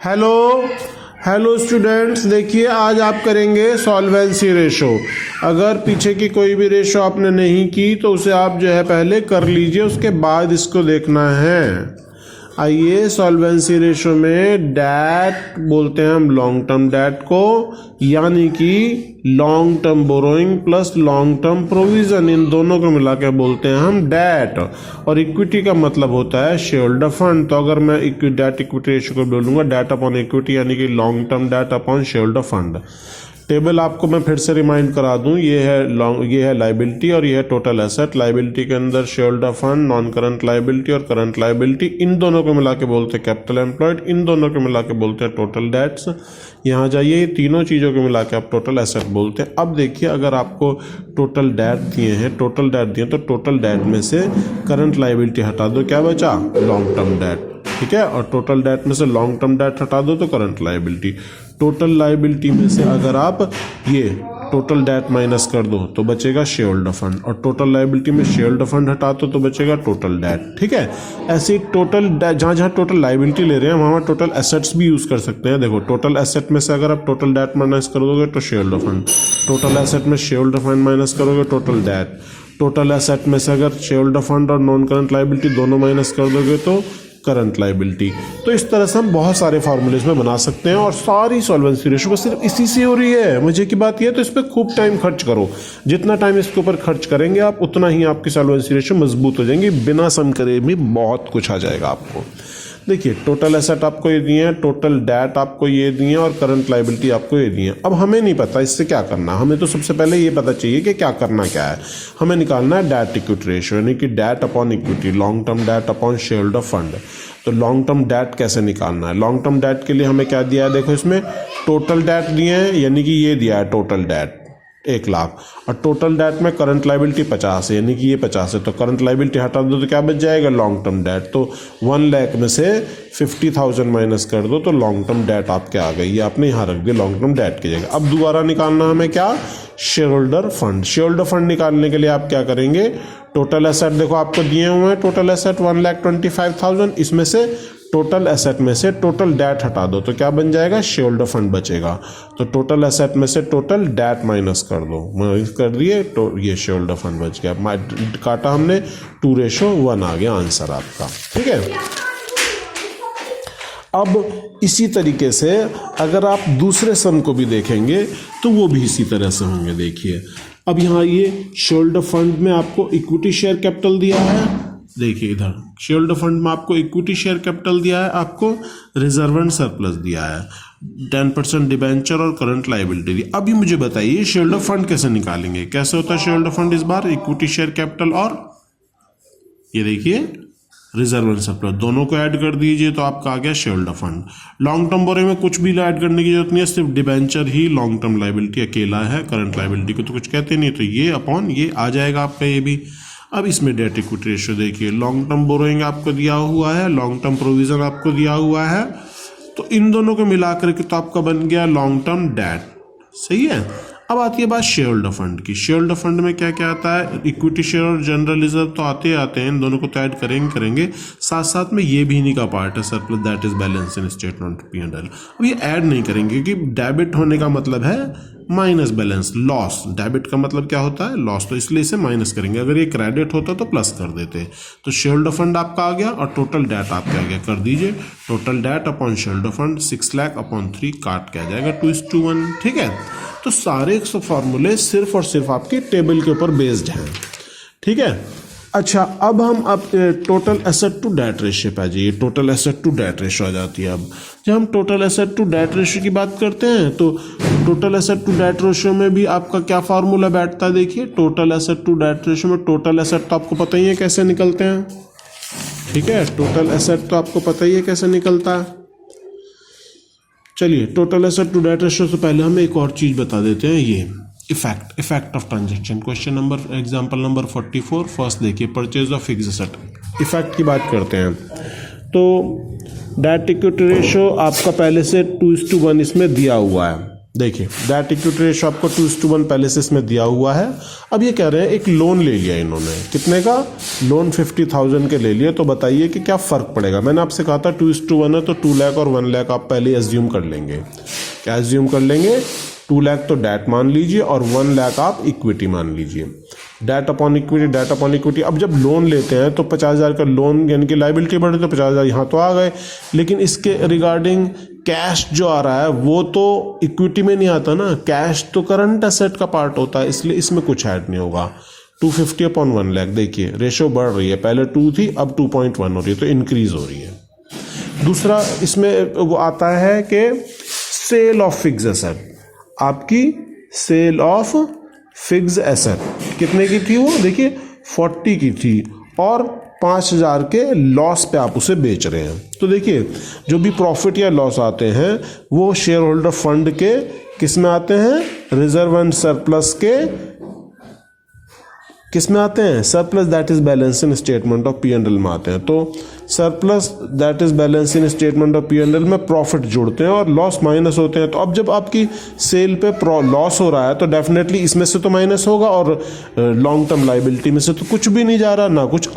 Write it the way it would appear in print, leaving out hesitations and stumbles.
Hello hello students, देखिए आज आप करेंगे सॉल्वेंसी रेशो। अगर पीछे की कोई भी रेशो आपने नहीं की तो उसे आप जो है पहले कर लीजिए, उसके बाद इसको देखना है। आइए, सॉल्वेंसी रेशो में डेट बोलते हैं हम लॉन्ग टर्म डेट को, यानी कि long term borrowing plus long term provision, इन दोनों को मिला के बोलते हैं हम डेट। और इक्विटी का मतलब होता है शेयरहोल्डर फंड। तो अगर मैं डेट इक्विटी रेशो को बोलूंगा डेट अपॉन इक्विटी, यानी कि long term debt upon shareholder fund. Table आपको मैं फिर से रिमाइंड करा दूं, ये है लाइबिलिटी और ये है टोटल एसेट। लाइबिलिटी के अंदर shareholder fund, non current liability और करंट लाइबिलिटी, इन दोनों को मिला के बोलते हैं कैपिटल एम्प्लॉयड, इन दोनों को मिला के बोलते हैं टोटल डेट्स। यहाँ जाइए, तीनों चीज़ों को मिला के आप टोटल एसेट बोलते हैं। अब देखिए, अगर आपको टोटल डेट दिए तो टोटल डेट में से करंट लाइबिलिटी हटा दो, क्या बचा? Long term date. ठीक है, और टोटल डेट में से लॉन्ग टर्म डेट हटा दो तो करंट लाइबिलिटी। टोटल लाइबिलिटी में से अगर आप ये टोटल डेट माइनस कर दो तो बचेगा शेयरहोल्डर फंड, और टोटल लाइबिलिटी में शेयरहोल्डर फंड हटा दो तो बचेगा टोटल डेट। ठीक है, ऐसे टोटल जहाँ जहाँ टोटल लाइबिलिटी ले रहे हैं वहाँ टोटल एसेट्स भी यूज कर सकते हैं। देखो, टोटल एसेट में से अगर आप टोटल डेट माइनस कर दोगे तो शेयरहोल्डर फंड, टोटल एसेट में शेयरहोल्डर फंड माइनस करोगे टोटल डेट, टोटल एसेट में से अगर शेयरहोल्डर फंड और नॉन करंट लाइबिलिटी दोनों माइनस कर दोगे तो करंट लाइबिलिटी। तो इस तरह से हम बहुत सारे फार्मूलेज में बना सकते हैं, और सारी सॉल्वेंसी रेशो बस सिर्फ इसी से हो रही है। मजे की बात यह है, तो इस पर खूब टाइम खर्च करो। जितना टाइम इसके ऊपर खर्च करेंगे आप, उतना ही आपकी सॉल्वेंसी रेशो मजबूत हो जाएंगी। बिना सम करे भी बहुत कुछ आ जाएगा आपको। देखिए, टोटल एसेट आपको ये दिए हैं, टोटल डेट आपको ये दिए हैं, और करंट लाइबिलिटी आपको ये दिए हैं। अब हमें नहीं पता इससे क्या करना, हमें तो सबसे पहले ये पता चाहिए कि क्या करना क्या है। हमें निकालना है डेट इक्विटी रेशो, यानी कि debt upon equity, long term debt upon shareholder fund. तो लॉन्ग टर्म डेट कैसे निकालना है? लॉन्ग टर्म डेट के लिए हमें क्या दिया है? देखो, इसमें टोटल डेट दिए हैं, यानी कि ये दिया है टोटल डेट 1 लाख, और टोटल डेट में करंट लाइबिलिटी 50 है, यानी कि ये 50 है। तो करंट लाइबिलिटी हटा दो तो क्या बच जाएगा? Long term date. तो 1 लाख में से 50,000 माइनस कर दो तो लॉन्ग टर्म डेट आपके आ गई। ये आपने यहाँ रख दिया लॉन्ग टर्म डेट की जगह। अब दोबारा निकालना हमें क्या? Shareholder fund. शेयरहोल्डर फंड निकालने के लिए आप क्या करेंगे? टोटल एसेट देखो आपको दिए हुए हैं, टोटल एसेट 1,25,000, इसमें से टोटल एसेट में से टोटल डेट हटा दो तो क्या बन जाएगा? शेयरहोल्डर फंड बचेगा। तो टोटल एसेट में से टोटल डेट माइनस कर दो, माइनस कर दिए तो ये शेयरहोल्डर फंड बच गया। काटा हमने 2:1 आ गया आंसर आपका। ठीक है, अब इसी तरीके से अगर आप दूसरे सम को भी देखेंगे तो वो भी इसी तरह से होंगे। देखिए, अब यहाँ ये शेयरहोल्डर फंड में आपको इक्विटी शेयर कैपिटल दिया है। देखिए इधर शेयरहोल्डर फंड में आपको इक्विटी शेयर कैपिटल दिया है, आपको रिजर्व एंड सरप्लस दिया है, 10% डिबेंचर और करंट लाइबिलिटी दी। अभी मुझे बताइए शेयरहोल्डर फंड कैसे निकालेंगे? कैसे होता है शेयरहोल्डर फंड? इस बार इक्विटी शेयर कैपिटल और ये देखिए रिजर्व एंड सरप्लस, दोनों को ऐड कर दीजिए तो आपका आ गया shareholder fund. Long term borrowing में कुछ भी ऐड करने की जरूरत नहीं है, सिर्फ डिबेंचर ही लॉन्ग टर्म लाइबिलिटी अकेला है, करंट लाइबिलिटी को तो कुछ कहते नहीं। तो ये अपॉन ये आ जाएगा आपका ये भी। अब इसमें डेट इक्विटी रेशियो देखिए, लॉन्ग टर्म बोरोइंग आपको दिया हुआ है, लॉन्ग टर्म प्रोविजन आपको दिया हुआ है, तो इन दोनों को मिला करके तो आपका बन गया लॉन्ग टर्म डेट। सही है। अब आती है बात शेयरहोल्डर फंड की। शेयरहोल्डर फंड में क्या क्या आता है? इक्विटी शेयर और जनरल रिजर्व तो आते आते हैं, इन दोनों को तो ऐड करेंगे। साथ साथ में ये भी इन्हीं का पार्ट है, surplus that is balance in statement P&L। अब ये ऐड नहीं करेंगे क्योंकि डेबिट होने का मतलब है माइनस बैलेंस, लॉस। डेबिट का मतलब क्या होता है? लॉस। तो इसलिए इसे माइनस करेंगे। अगर ये क्रेडिट होता तो प्लस कर देते। तो शेयरहोल्डर फंड आपका आ गया और टोटल डेट आपका आ गया। कर दीजिए total date upon shareholder fund 6 lakh upon 3 काट के आ जाएगा 2:1। ठीक है, तो सारे फॉर्मूले सिर्फ और सिर्फ आपके टेबल के ऊपर बेस्ड हैं। ठीक है, अच्छा, अब हम total asset to debt ratio पे आ जाइए। Total asset to debt ratio आ जाती है। अब जब हम total asset to debt ratio की बात करते हैं तो total asset to debt ratio में भी आपका क्या फार्मूला बैठता है? देखिए, total asset to debt ratio में टोटल एसेट तो आपको पता ही है कैसे निकलते हैं। ठीक है, टोटल एसेट तो आपको पता ही है कैसे निकलता है। चलिए, total asset to debt ratio से पहले हम एक और चीज बता देते हैं, ये effect of transaction. Question number example number 44 first देखिए, purchase of fixed asset. Effect की बात करते हैं तो डेट इक्विटी रेशियो आपका पहले से 2:1 इसमें दिया हुआ है। देखिए डेट इक्विटी रेशो आपको 2:1 पहले से इसमें दिया हुआ है। अब ये कह रहे हैं एक लोन ले लिया इन्होंने, कितने का लोन 50,000 के ले लिए, तो बताइए कि क्या फ़र्क पड़ेगा। मैंने आपसे कहा था 2:1 है तो 2 लाख और 1 लाख आप पहले एज्यूम कर लेंगे। क्या एज्यूम कर लेंगे, 2 लाख तो डेट मान लीजिए और 1 लाख आप इक्विटी मान लीजिए। Debt upon equity, debt upon equity. अब जब लोन लेते हैं तो 50,000 का लोन यानी कि लाइबिलिटी बढ़े तो 50,000 यहाँ तो आ गए, लेकिन इसके रिगार्डिंग कैश जो आ रहा है वो तो इक्विटी में नहीं आता ना, कैश तो करंट एसेट का पार्ट होता है, इसलिए इसमें कुछ ऐड नहीं होगा। 250 अपॉन 1 लाख, देखिए रेशो बढ़ रही है, पहले 2 थी अब 2.1 हो रही है, तो इंक्रीज हो रही है। दूसरा इसमें वो आता है कि सेल ऑफ फिक्स एसेट, आपकी सेल ऑफ फिक्स एसेट कितने की थी वो, देखिए 40 की थी और 5,000 के लॉस पे आप उसे बेच रहे हैं। तो देखिए जो भी प्रॉफिट या लॉस आते हैं वो शेयर होल्डर फंड के किस में आते हैं, रिजर्व एंड सरप्लस के किस में आते हैं, surplus that is balance in statement of P&L में आते हैं। तो surplus that is balance in statement of P&L में प्रॉफिट जुड़ते हैं और लॉस माइनस होते हैं। तो अब जब आपकी सेल पे लॉस हो रहा है तो डेफिनेटली इसमें से तो माइनस होगा और लॉन्ग टर्म लाइबिलिटी में से तो कुछ भी नहीं जा रहा, ना कुछ